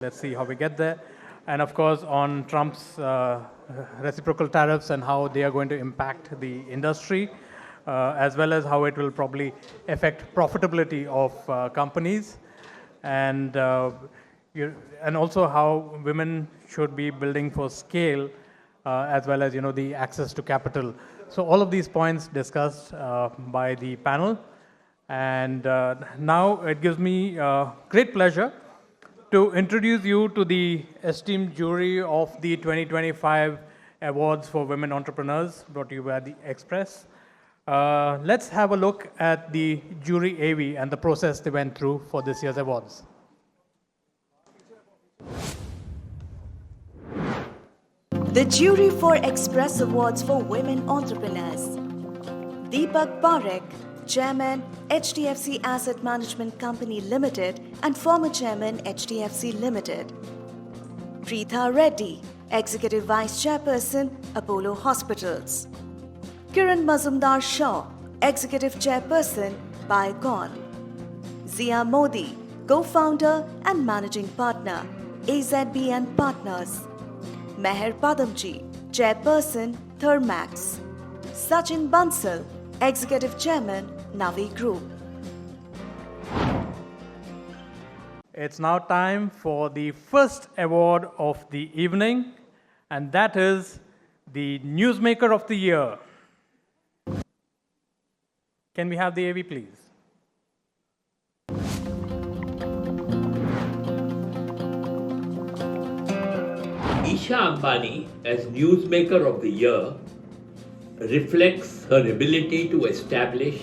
Let's see how we get there. And of course, on Trump's reciprocal tariffs and how they are going to impact the industry, as well as how it will probably affect profitability of companies, and and also how women should be building for scale, as well as the access to capital. So all of these points discussed by the panel, and now it gives me great pleasure to introduce you to the esteemed jury of the 2025 Awards for Women Entrepreneurs, brought to you by the Express. Let's have a look at the jury AV and the process they went through for this year's awards. The jury for Express Awards for Women Entrepreneurs. Deepak Parekh, Chairman, HDFC Asset Management Company Limited and former Chairman, HDFC Limited. Preetha Reddy, Executive Vice Chairperson, Apollo Hospitals. Kiran Mazumdar Shaw, Executive Chairperson, Biocon. Zia Modi, Co-founder and Managing Partner, AZBN Partners. Meher Padamji, Chairperson, Thermax. Sachin Bansal, Executive Chairman, Navi Group. It's now time for the first award of the evening, and that is the Newsmaker of the Year. Can we have the AV, please? Isha Ambani, as Newsmaker of the Year, reflects her ability to establish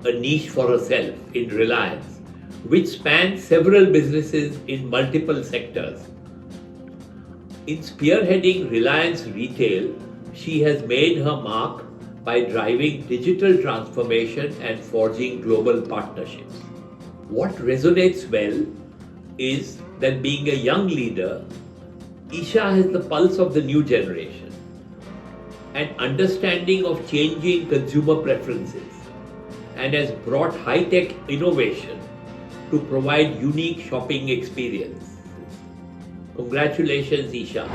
a niche for herself in Reliance, which spans several businesses in multiple sectors. In spearheading Reliance Retail, she has made her mark by driving digital transformation and forging global partnerships. What resonates well is that being a young leader, Isha has the pulse of the new generation, an understanding of changing consumer preferences, and has brought high-tech innovation to provide unique shopping experiences. Congratulations, Isha.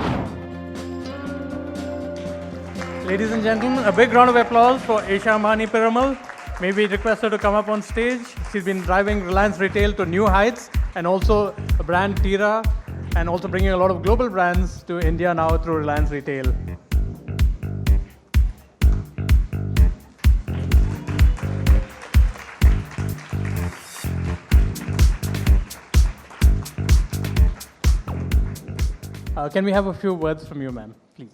Ladies and gentlemen, a big round of applause for Isha Ambani Piramal. May we request her to come up on stage. She's been driving Reliance Retail to new heights, and also the brand Tira, and also bringing a lot of global brands to India now through Reliance Retail. Can we have a few words from you, ma'am, please?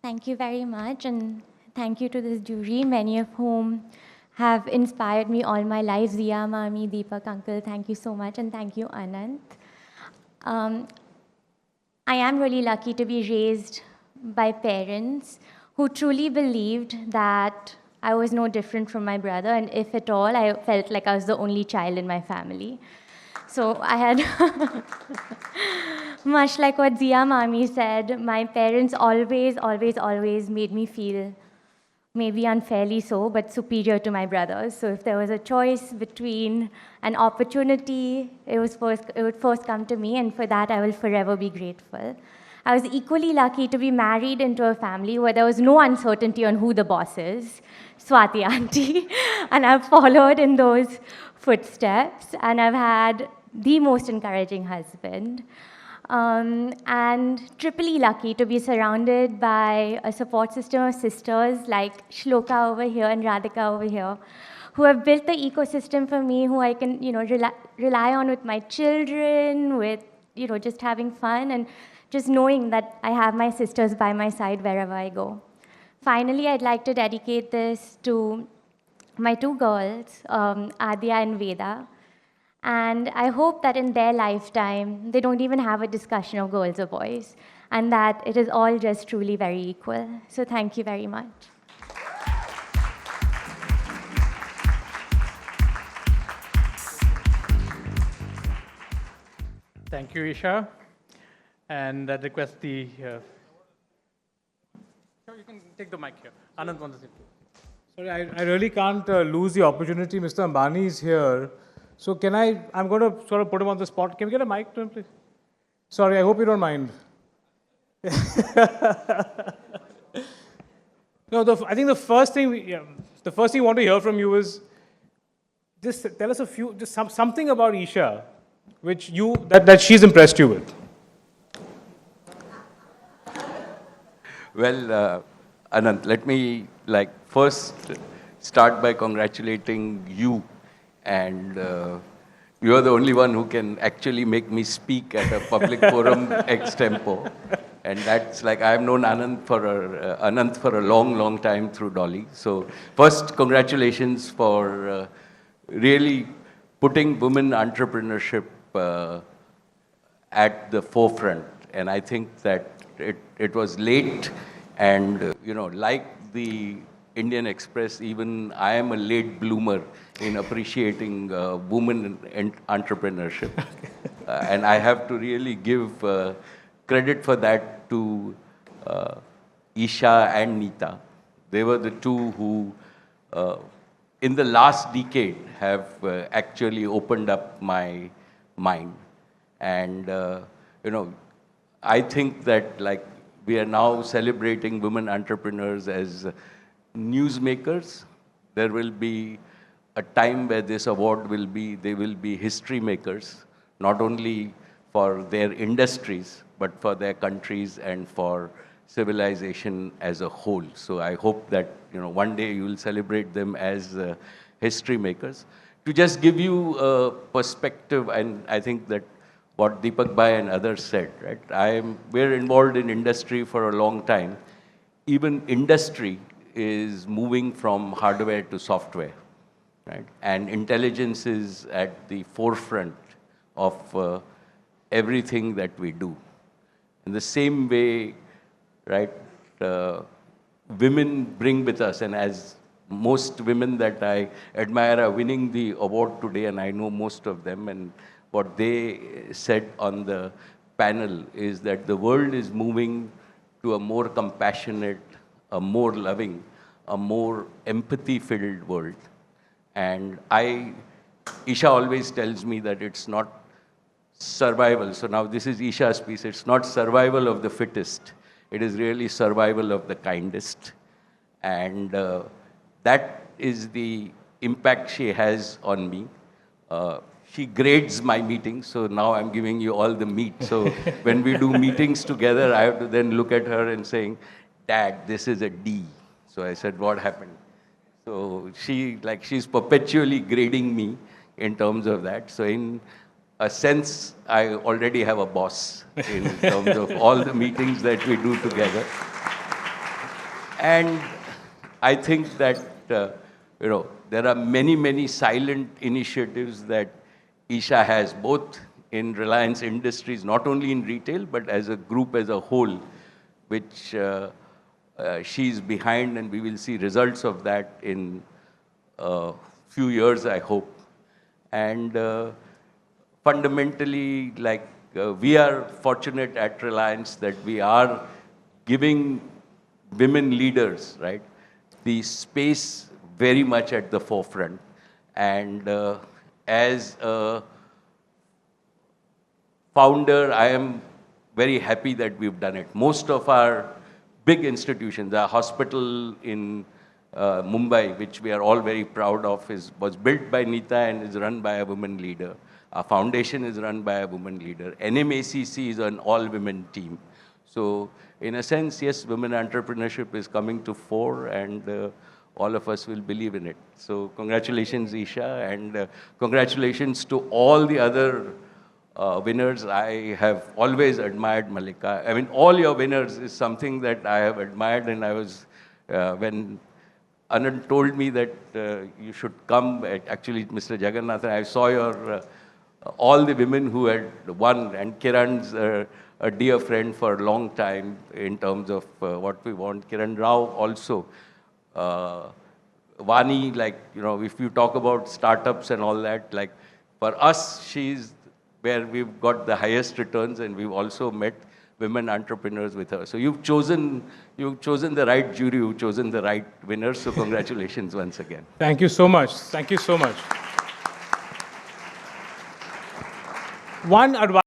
Thank you very much, and thank you to this jury, many of whom have inspired me all my life. Zia, Mami, Deepak, Uncle, thank you so much, and thank you, Anant. I am really lucky to be raised by parents who truly believed that I was no different from my brother, and if at all, I felt like I was the only child in my family. So I had, much like what Zia Mami said, my parents always made me feel, maybe unfairly so, but superior to my brothers. So if there was a choice between an opportunity, it would first come to me, and for that I will forever be grateful. I was equally lucky to be married into a family where there was no uncertainty on who the boss is, Swati auntie, and I've followed in those footsteps, and I've had the most encouraging husband. And triply lucky to be surrounded by a support system of sisters like Shloka over here and Radhika over here, who have built the ecosystem for me, who I can rely on with my children, with just having fun, and just knowing that I have my sisters by my side wherever I go. Finally, I'd like to dedicate this to my two girls, Adya and Veda. And I hope that in their lifetime, they don't even have a discussion of girls or boys, and that it is all just truly very equal. So thank you very much. Thank you, Isha. And I request the... you can take the mic here. Anand wants to sit. Sorry, I really can't lose the opportunity. Mr. Ambani is here. So I'm going to sort of put him on the spot. Can we get a mic to him, please? Sorry, I hope you don't mind. No, I think the first thing we want to hear from you is just tell us something about Isha, that she's impressed you with. Well, Anant, let me first start by congratulating you, and you are the only one who can actually make me speak at a public forum ex tempo. And that's I have known Anant for a long, long time through Dolly. So first, congratulations for really putting women entrepreneurship at the forefront. And I think that it was late, and like the Indian Express, even I am a late bloomer in appreciating women and entrepreneurship. And I have to really give credit for that to Isha and Neeta. They were the two who, in the last decade, have actually opened up my mind. And, I think that we are now celebrating women entrepreneurs as newsmakers. There will be a time where this award they will be history makers, not only for their industries, but for their countries and for civilization as a whole. So I hope that one day you will celebrate them as history makers. To just give you a perspective, and I think that what Deepak Bhai and others said, right? We're involved in industry for a long time. Even industry is moving from hardware to software, right? And intelligence is at the forefront of everything that we do. In the same way, right, women bring with us, and as most women that I admire are winning the award today, and I know most of them, and what they said on the panel is that the world is moving to a more compassionate, a more loving, a more empathy-filled world. And Isha always tells me that it's not survival. So now this is Isha's piece. It's not survival of the fittest. It is really survival of the kindest. And that is the impact she has on me. She grades my meetings, so now I'm giving you all the meat. So when we do meetings together, I have to then look at her and saying, Dad, this is a D. So I said, what happened? So she's perpetually grading me in terms of that. So in a sense, I already have a boss in terms of all the meetings that we do together. And I think that, there are many, many silent initiatives that Isha has, both in Reliance Industries, not only in retail, but as a group as a whole, which she's behind, and we will see results of that in a few years, I hope. And fundamentally, we are fortunate at Reliance that we are giving women leaders, right, the space very much at the forefront. And as a founder, I am very happy that we've done it. Most of our big institutions, our hospital in Mumbai, which we are all very proud of, was built by Neeta and is run by a woman leader. Our foundation is run by a woman leader. NMACC is an all-women team. So in a sense, yes, women entrepreneurship is coming to fore, and all of us will believe in it. So congratulations, Isha, and congratulations to all the other winners. I have always admired Malika. I mean, all your winners is something that I have admired, and I was, when Anand told me that you should come, actually, Mr. Jagannathan, I saw your, all the women who had won, and Kiran's a dear friend for a long time in terms of what we want. Kiran Rao also. Vani, if you talk about startups and all that, for us, she's where we've got the highest returns, and we've also met women entrepreneurs with her. So you've chosen the right jury, you've chosen the right winner. So congratulations once again. Thank you so much. Thank you so much. One advice.